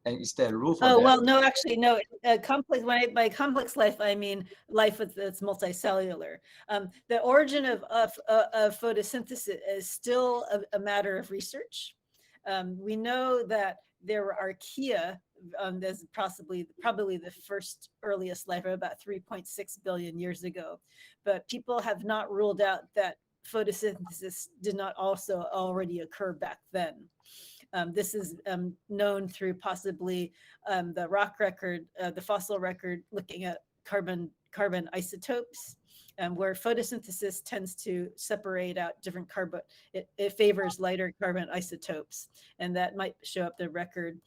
And is there room for that? Well, no, actually, no. Complex. By complex life, I mean life that's multicellular. The origin of photosynthesis is still a matter of research. We know that there were archaea. As probably the first earliest life, about 3.6 billion years ago, but people have not ruled out that photosynthesis did not also already occur back then. This is known through possibly the rock record, the fossil record, looking at carbon isotopes, where photosynthesis tends to separate out different carbon. It favors lighter carbon isotopes, and that might show up the record.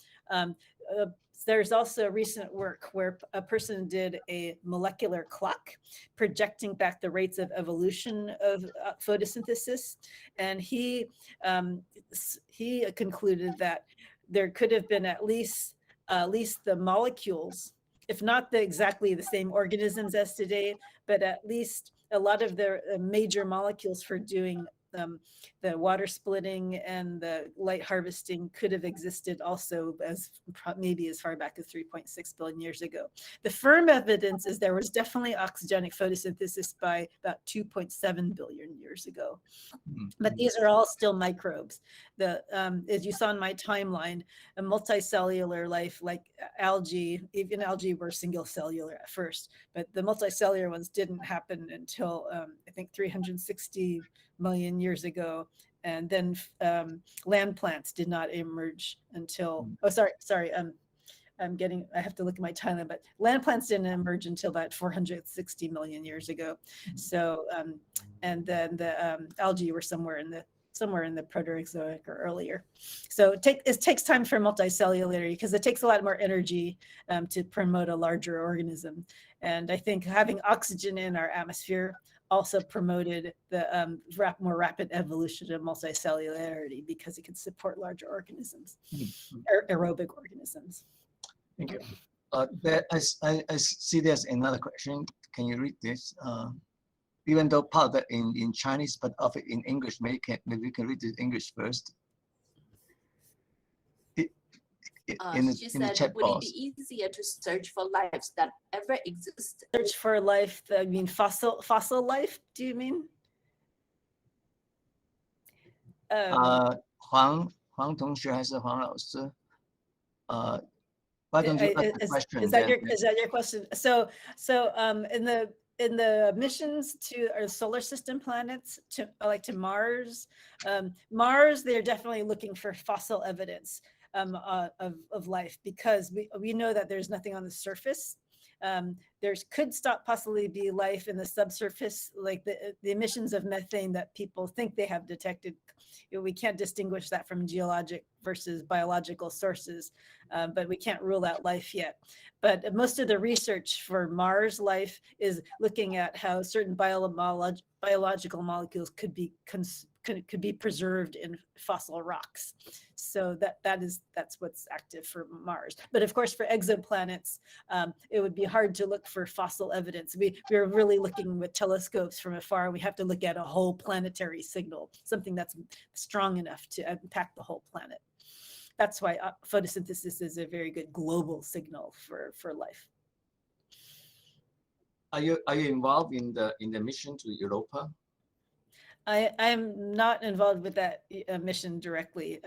There's also recent work where a person did a molecular clock projecting back the rates of evolution of photosynthesis, and he concluded that there could have been at least the molecules, if not exactly the same organisms as today, but at least a lot of the major molecules for doing the water splitting and the light harvesting could have existed also maybe as far back as 3.6 billion years ago. The firm evidence is there was definitely oxygenic photosynthesis by about 2.7 billion years ago. But these are all still microbes. As you saw in my timeline, a multicellular life like algae, even algae were single cellular at first, but the multicellular ones didn't happen until I think 360 million years ago, and then land plants did not emerge until I have to look at my timeline, but land plants didn't emerge until about 460 million years ago. So and then the algae were somewhere in the Proterozoic or earlier. So it takes time for multicellularity because it takes a lot more energy to promote a larger organism. And I think having oxygen in our atmosphere also promoted the more rapid evolution of multicellularity because it could support larger organisms, aerobic organisms. Thank you. I see there's another question. Can you read this? Even though part of it in Chinese, but of it in English, maybe we can read the English first. She said, would it be easier to search for lives that ever exist? Search for life, I mean fossil life, do you mean? Huang 同学还是黄老师? Why don't you ask the question? Is that your question? So in the missions to our solar system planets, to Mars, Mars, they're definitely looking for fossil evidence of life, because we know that there's nothing on the surface. There could possibly be life in the subsurface, like the emissions of methane that people think they have detected. We can't distinguish that from geologic versus biological sources, but we can't rule out life yet. But most of the research for Mars life is looking at how certain biological molecules could be preserved in fossil rocks. So that's what's active for Mars. But of course, for exoplanets, it would be hard to look for fossil evidence. We're really looking with telescopes from afar. We have to look at a whole planetary signal, something that's strong enough to impact the whole planet. That's why photosynthesis is a very good global signal for life. Are you involved in the mission to Europa? I'm not involved with that mission directly,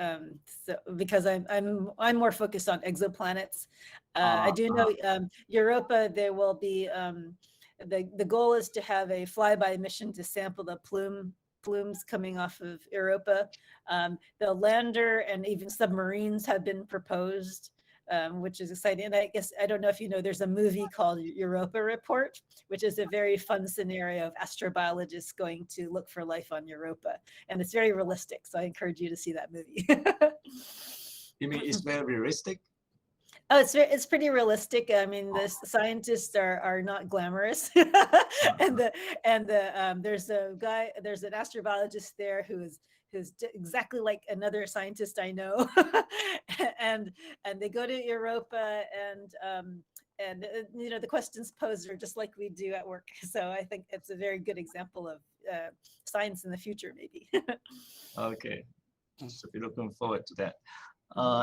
because I'm more focused on exoplanets. I do know Europa. There will be the goal is to have a flyby mission to sample the plumes coming off of Europa. The lander and even submarines have been proposed, which is exciting. And I guess, I don't know if you know, there's a movie called Europa Report, which is a very fun scenario of astrobiologists going to look for life on Europa. And it's very realistic. So I encourage you to see that movie. You mean it's very realistic? Oh, it's pretty realistic. I mean, the scientists are not glamorous, and there's an astrobiologist there who's exactly like another scientist I know, and they go to Europa, and you know, the questions posed are just like we do at work. So I think it's a very good example of science in the future, maybe. Okay, so we're looking forward to that.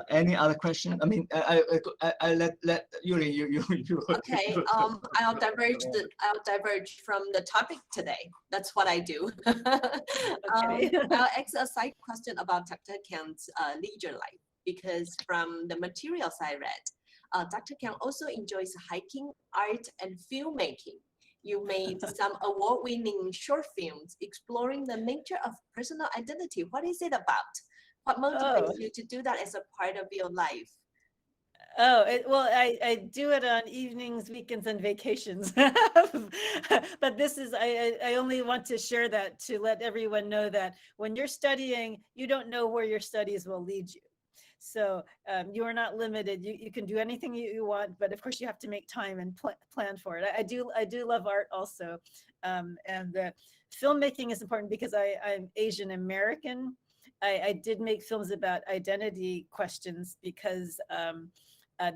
Any other question? I mean, I let Juling, you. Okay. I'll diverge from the topic today. That's what I do. Okay. I'll ask a side question about Dr. Kiang's leisure life, because from the materials I read, Dr. Kiang also enjoys hiking, art, and filmmaking. You made some award-winning short films exploring the nature of personal identity. What is it about? What motivates you to do that as a part of your life? Well, I do it on evenings, weekends, and vacations. But this is, I only want to share that to let everyone know that when you're studying, you don't know where your studies will lead you. So you are not limited. You can do anything you want, but of course you have to make time and plan for it. I do love art also. And filmmaking is important because I'm Asian American. I did make films about identity questions because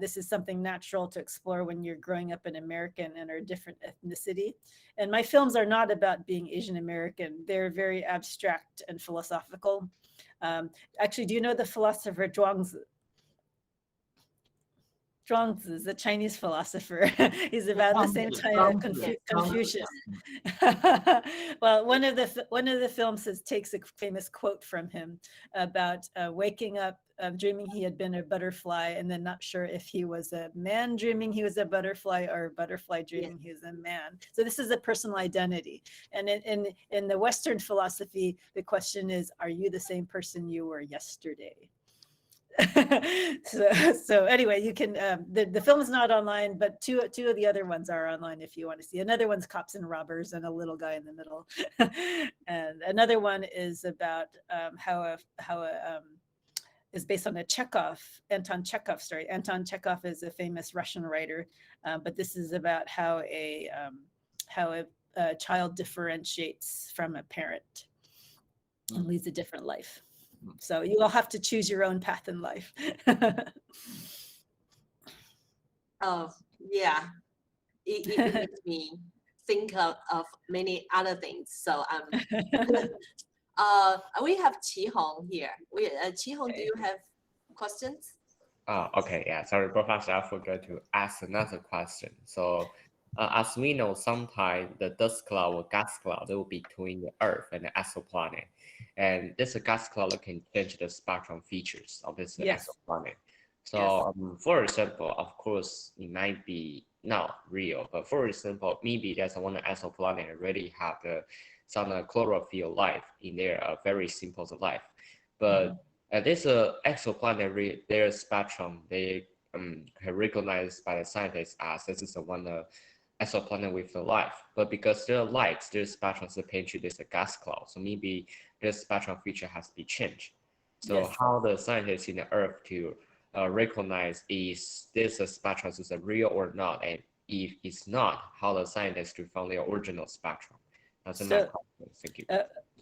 this is something natural to explore when you're growing up in American and are a different ethnicity. And my films are not about being Asian American. They're very abstract and philosophical. Actually, do you know the philosopher Zhuangzi? Zhuangzi is a Chinese philosopher. He's about the same time as Confucius. Well, one of the films takes a famous quote from him about waking up, dreaming he had been a butterfly, and then not sure if he was a man dreaming he was a butterfly or a butterfly dreaming he was a man. So this is a personal identity. And in the Western philosophy, the question is, are you the same person you were yesterday? So anyway, you can the film is not online, but two of the other ones are online if you want to see. Another one's cops and robbers and a little guy in the middle. And another one is about how is based on a Anton Chekhov story. Anton Chekhov is a famous Russian writer, but this is about how a child differentiates from a parent and leads a different life. So you all have to choose your own path in life. Yeah, it makes me think of many other things. So we have Qihong here. Qihong, do you have questions? Okay, yeah, sorry, Professor, I forgot to ask another question. So, as we know, sometimes the dust cloud or gas cloud will be between the Earth and the exoplanet, and this gas cloud can change the spectrum features of this exoplanet. So, for example, of course, it might be not real, but for example, maybe there's one exoplanet already have some chlorophyll life in their very simple life, but this exoplanet, their spectrum, they recognized by the scientists as this is one exoplanet with life. But because their light, their spectrum is penetrate this gas cloud, so maybe their spectrum feature has to be changed. So how the scientists in the Earth to recognize is this spectrum is real or not, and if it's not, how the scientists to find the original spectrum? That's my question. Thank you.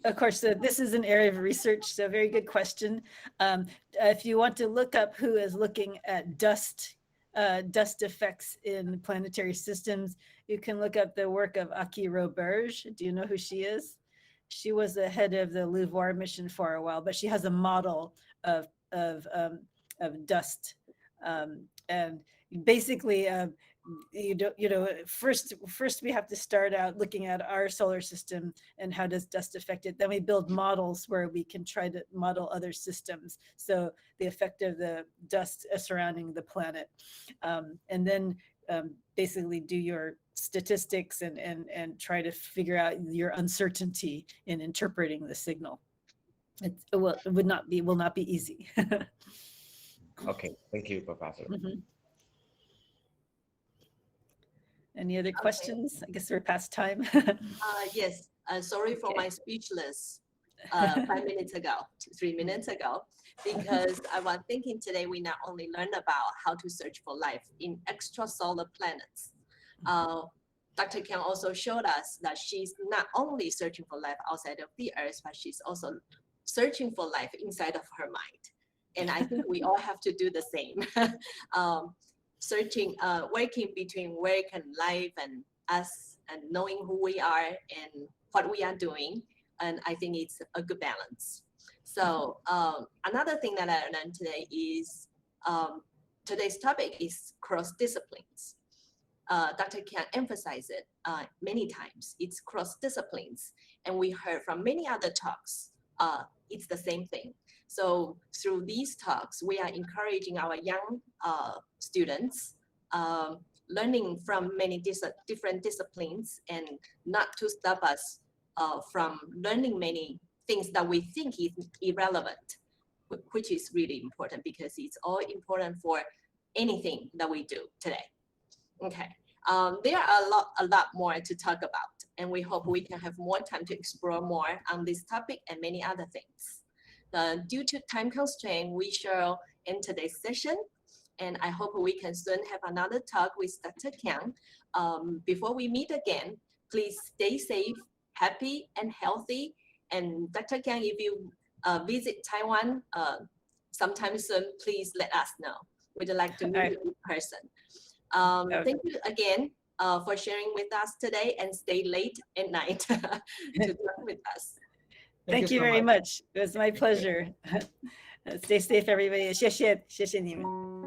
Of course, this is an area of research, so very good question. If you want to look up who is looking at dust effects in planetary systems, you can look up the work of Aki Roberge. Do you know who she is? She was the head of the LUVOIR mission for a while, but she has a model of dust, and basically, first we have to start out looking at our solar system and how does dust affect it. Then we build models where we can try to model other systems. So the effect of the dust surrounding the planet, and then basically do your statistics and try to figure out your uncertainty in interpreting the signal. It will not be easy. Okay, thank you, Professor. Any other questions? I guess we're past time. Yes, sorry for my speechless 5 minutes ago, 3 minutes ago, because I was thinking today we not only learned about how to search for life in extrasolar planets. Dr. Kiang also showed us that she's not only searching for life outside of the Earth, but she's also searching for life inside of her mind. And I think we all have to do the same. Searching, working between work and life and us, and knowing who we are and what we are doing. And I think it's a good balance. So another thing that I learned today is today's topic is cross-disciplines. Dr. Kiang emphasized it many times. It's cross-disciplines. And we heard from many other talks, it's the same thing. So through these talks, we are encouraging our young students learning from many different disciplines, and not to stop us from learning many things that we think is irrelevant, which is really important because it's all important for anything that we do today. Okay, there are a lot more to talk about, and we hope we can have more time to explore more on this topic and many other things. Due to time constraint, we shall end today's session, and I hope we can soon have another talk with Dr. Kiang. Before we meet again, please stay safe, happy, and healthy. And Dr. Kiang, if you visit Taiwan sometime soon, please let us know. We'd like to meet you in person. Thank you again for sharing with us today, and stay late at night to talk with us. Thank you very much. It was my pleasure. Stay safe, everybody. 谢谢你们。